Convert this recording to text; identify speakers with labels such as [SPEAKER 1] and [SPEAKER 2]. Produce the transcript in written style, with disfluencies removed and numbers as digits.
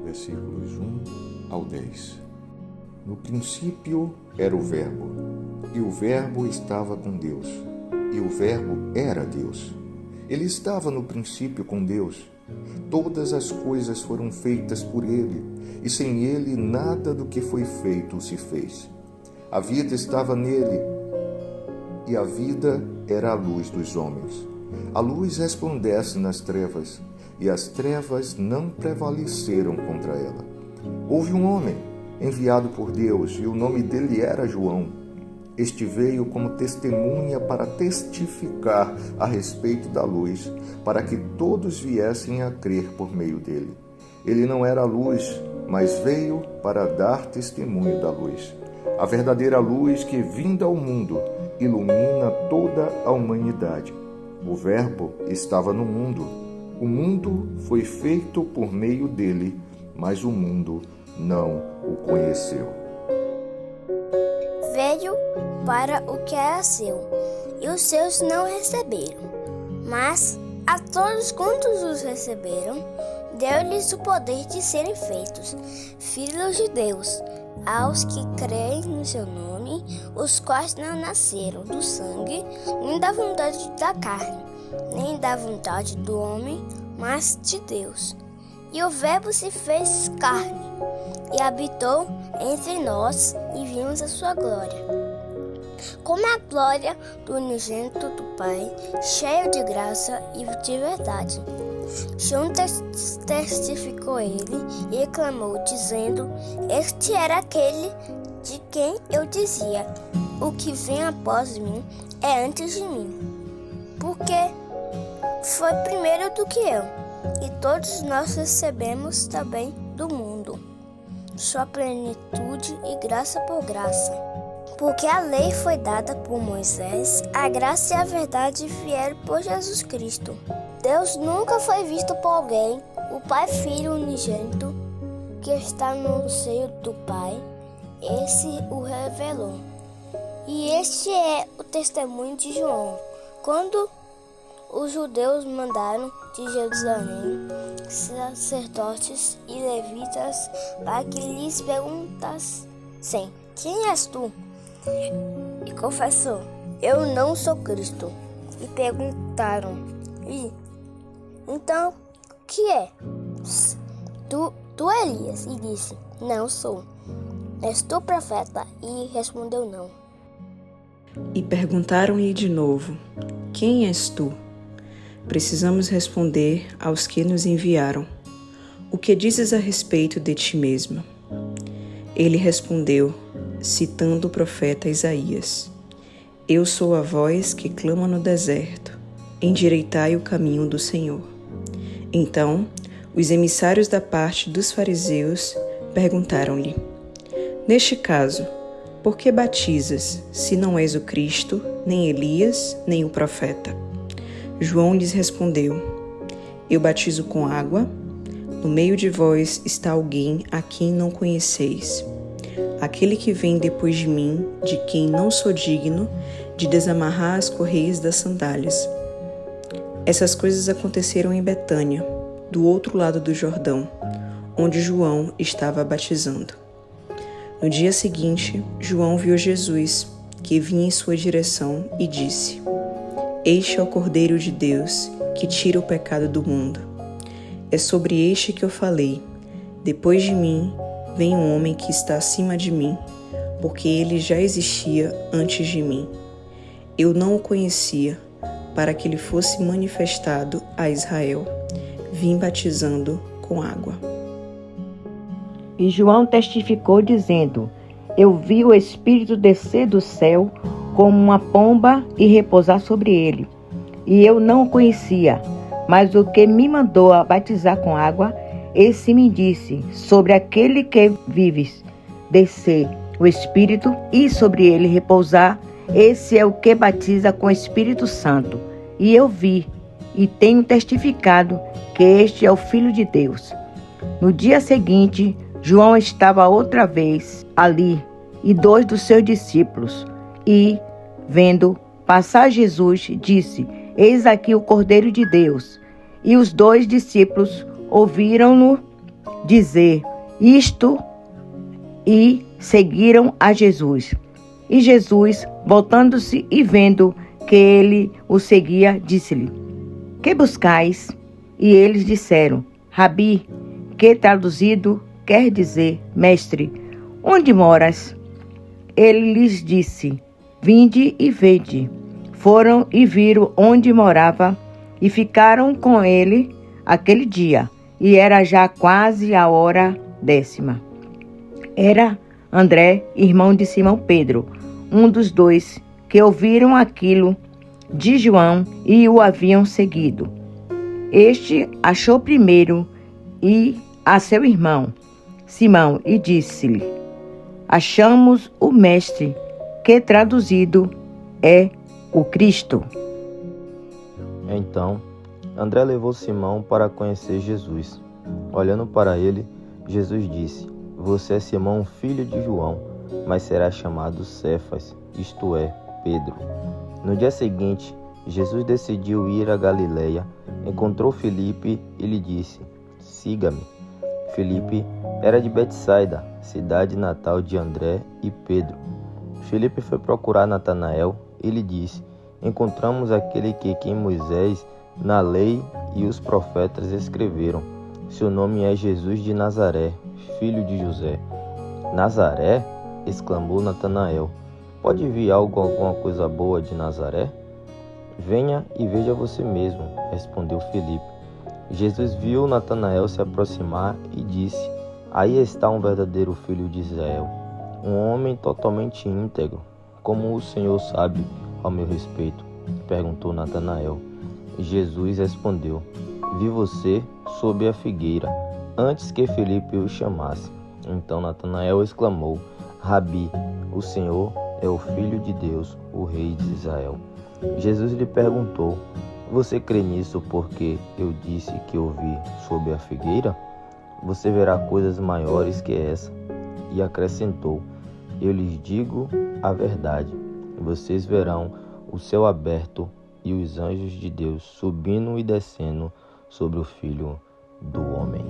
[SPEAKER 1] versículos 1 ao 10. No princípio era o Verbo, e o Verbo estava com Deus, e o Verbo era Deus. Ele estava no princípio com Deus. Todas as coisas foram feitas por ele, e sem ele nada do que foi feito se fez. A vida estava nele, e a vida era a luz dos homens. A luz resplandece nas trevas, e as trevas não prevaleceram contra ela. Houve um homem enviado por Deus, e o nome dele era João. Este veio como testemunha para testificar a respeito da luz, para que todos viessem a crer por meio dele. Ele não era a luz, mas veio para dar testemunho da luz. A verdadeira luz que, vinda ao mundo, ilumina toda a humanidade. O Verbo estava no mundo. O mundo foi feito por meio dele, mas o mundo não o conheceu.
[SPEAKER 2] Veio para o que era seu, e os seus não receberam. Mas a todos quantos os receberam, deu-lhes o poder de serem feitos filhos de Deus, aos que creem no seu nome, os quais não nasceram do sangue, nem da vontade da carne, nem da vontade do homem, mas de Deus. E o Verbo se fez carne, e habitou entre nós, e vimos a sua glória, como a glória do unigênito do Pai, cheio de graça e de verdade. João testificou ele e clamou, dizendo: Este era aquele de quem eu dizia: O que vem após mim é antes de mim, porque foi primeiro do que eu. E todos nós recebemos também do mundo sua plenitude e graça por graça. Porque a lei foi dada por Moisés, a graça e a verdade vieram por Jesus Cristo. Deus nunca foi visto por alguém. O Pai Filho unigênito, que está no seio do Pai, esse o revelou. E este é o testemunho de João. Quando os judeus mandaram de Jerusalém sacerdotes e levitas para que lhes perguntassem: Quem és tu? E confessou: Eu não sou Cristo. E perguntaram: E então, que é? Tu Elias? E disse: Não sou. És tu profeta? E respondeu: Não.
[SPEAKER 3] E perguntaram-lhe de novo: Quem és tu? Precisamos responder aos que nos enviaram: O que dizes a respeito de ti mesmo? Ele respondeu, citando o profeta Isaías: Eu sou a voz que clama no deserto, endireitai o caminho do Senhor. Então, os emissários da parte dos fariseus perguntaram-lhe: Neste caso, por que batizas, se não és o Cristo, nem Elias, nem o profeta? João lhes respondeu: Eu batizo com água. No meio de vós está alguém a quem não conheceis. Aquele que vem depois de mim, de quem não sou digno de desamarrar as correias das sandálias. Essas coisas aconteceram em Betânia, do outro lado do Jordão, onde João estava batizando. No dia seguinte, João viu Jesus, que vinha em sua direção, e disse: Este é o Cordeiro de Deus, que tira o pecado do mundo. É sobre este que eu falei: Depois de mim vem um homem que está acima de mim, porque ele já existia antes de mim. Eu não o conhecia, para que ele fosse manifestado a Israel. Vim batizando com água.
[SPEAKER 4] E João testificou, dizendo: Eu vi o Espírito descer do céu como uma pomba e repousar sobre ele. E eu não o conhecia, mas o que me mandou a batizar com água, esse me disse: Sobre aquele que vives descer o Espírito e sobre ele repousar, esse é o que batiza com o Espírito Santo. E eu vi e tenho testificado que este é o Filho de Deus. No dia seguinte, João estava outra vez ali, e 2 dos seus discípulos. E, vendo passar Jesus, disse: Eis aqui o Cordeiro de Deus. E os 2 discípulos ouviram-no dizer isto e seguiram a Jesus. E Jesus, voltando-se e vendo que ele o seguia, disse-lhe: Que buscais? E eles disseram: Rabi, que traduzido quer dizer mestre, onde moras? Ele lhes disse: Vinde e vede. Foram e viram onde morava e ficaram com ele aquele dia. E era já quase a hora 10ª. Era André, irmão de Simão Pedro, um dos dois que ouviram aquilo de João e o haviam seguido. Este achou primeiro e a seu irmão Simão e disse-lhe: Achamos o Mestre, que traduzido é o Cristo.
[SPEAKER 5] Então, André levou Simão para conhecer Jesus. Olhando para ele, Jesus disse: Você é Simão, filho de João, mas será chamado Cefas, isto é, Pedro. No dia seguinte, Jesus decidiu ir a Galileia, encontrou Filipe e lhe disse: Siga-me. Filipe era de Betsaida, cidade natal de André e Pedro. Filipe foi procurar Natanael e lhe disse: Encontramos aquele que Moisés, na lei e os profetas escreveram. Seu nome é Jesus de Nazaré, filho de José. Nazaré? Exclamou Natanael. Pode vir alguma coisa boa de Nazaré? Venha e veja você mesmo, respondeu Filipe. Jesus viu Natanael se aproximar e disse: Aí está um verdadeiro filho de Israel, um homem totalmente íntegro. Como o Senhor sabe ao meu respeito? Perguntou Natanael. Jesus respondeu: Vi você sob a figueira, antes que Filipe o chamasse. Então Natanael exclamou: Rabi, o Senhor é o Filho de Deus, o Rei de Israel. Jesus lhe perguntou: Você crê nisso porque eu disse que o vi sob a figueira? Você verá coisas maiores que essa. E acrescentou: Eu lhes digo a verdade. Vocês verão o céu aberto e os anjos de Deus subindo e descendo sobre o Filho do Homem.